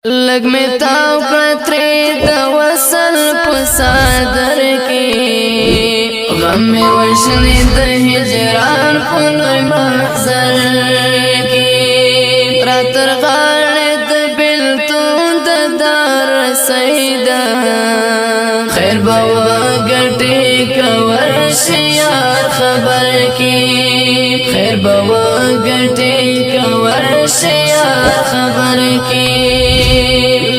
لګ می تاو کړتري د وصل په صدر کې غم می وشني د هجران په لوی محضر کې راتر غاړه د بلتون د دار سیدا خیر به وګټي کور شيار خبر کې خیر به وګټي کور شيار خبر کې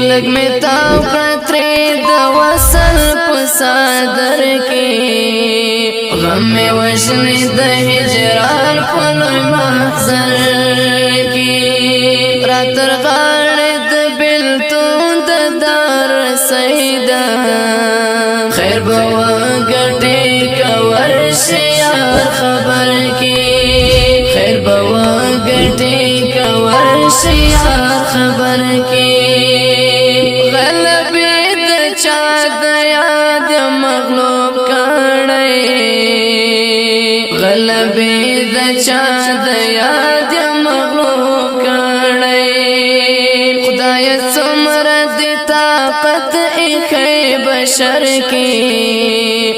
لګ می تاو کړتري د وصل په صدر کې غم می وشني د هجران په لوی محضر کې راتر غاړه د بلتون د دار سیدا خیر به وګټي کور شيار خبر کې خیر به وګټي کور شيار خبر کې چا د یاد مغلوب کړي غلبې د چا د یاد مغلوب کړي خدای څومره د طاقت اخی بشر کې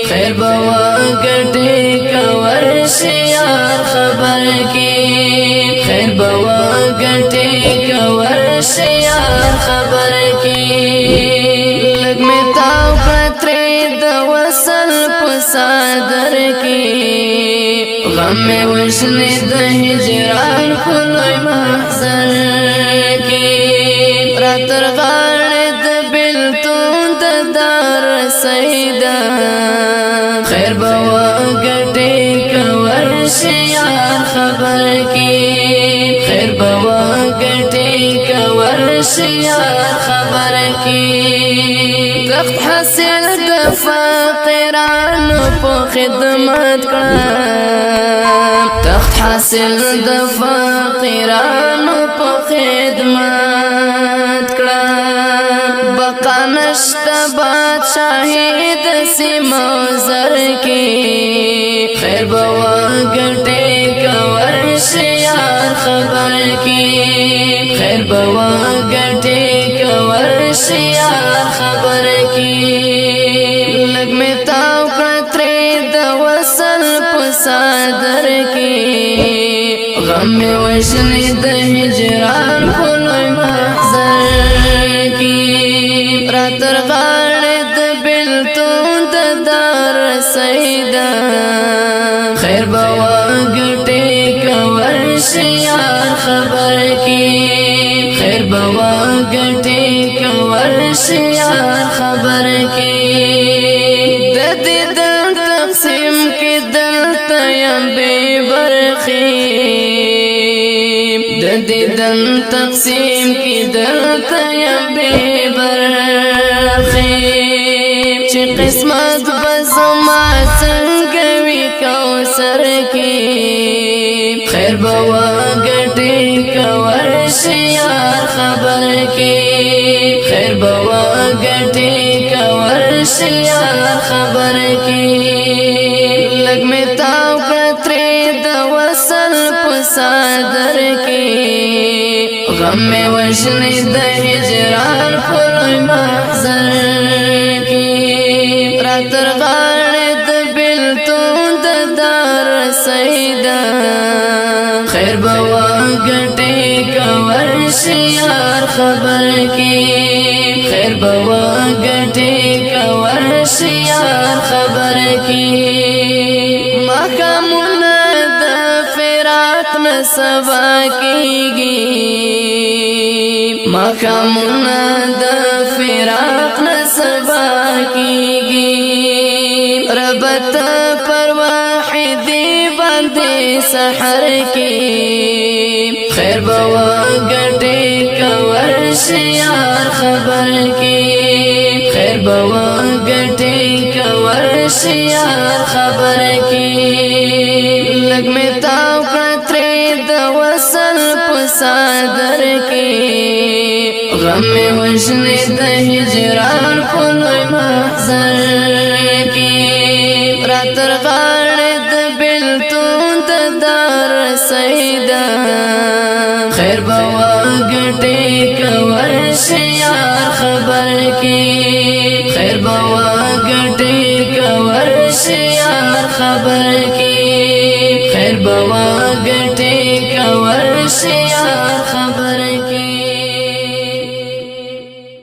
خیر به وګټي کور شيار خبر کې خیر به وګټي کور شيار خبر کې می تاو کړتري د وصل په صدر کې غم می وشني د هجران په لوی محضر کې راتر غاړه د بلتون د دار سیدا خیر به وګټي کور شيار خبر کې خیر به وګټي کور شيار خبر کې تخت حاصل د فقیرانو په خدمت کړه تخت حاصل د فقیرانو په خدمت کړه بقا نشته بادشاهي د سیمو زر کې خیر به وګټي کور شيار خبر کې خیر به وګټي کور شيار خبر کې لګ می تاو کړتري د وصل په صدر کې غم می وشني د هجران په لوی محضر کې راتر غاړه د بلتون د دار سیدا خیر به وګټي کور شيار خبر کې خیر به وګټي کور شيار خبر کې د دې د تقسیم کې دلته یم بے برخي د دې د تقسیم کې دلته یم بے برخي چې قسمت بزما څنګه وی کوثر کې خیر به وګټي کور شيار خبر کې خیر به وګټي کور شيار خبر کې لګ می تاو کړتري د وصل په صدر کې غم می وشني د هجران په لوی محضر کې راتر غاړه د بلتون د دار سیدا خیر به وګټي کور شيار خبر کې خیر به وګټي کور شيار خبر کې مخامونه د فراق نسبا کېږي مخامونه د فراق نسبا کېږي ربط پر واحدی باندې سحر کې خیر به وګټي کور شيار خبر کې خیر به وګټي کور شيار خبر کې لګ می تاو کړتري د وصل په صدر کې غم می وشني د هجران په لوی محضر کې راتر غاړه د بلتون د دار سیدا خیر به وګټي کور شي خبر کی خیر بوا گٹی کور شیا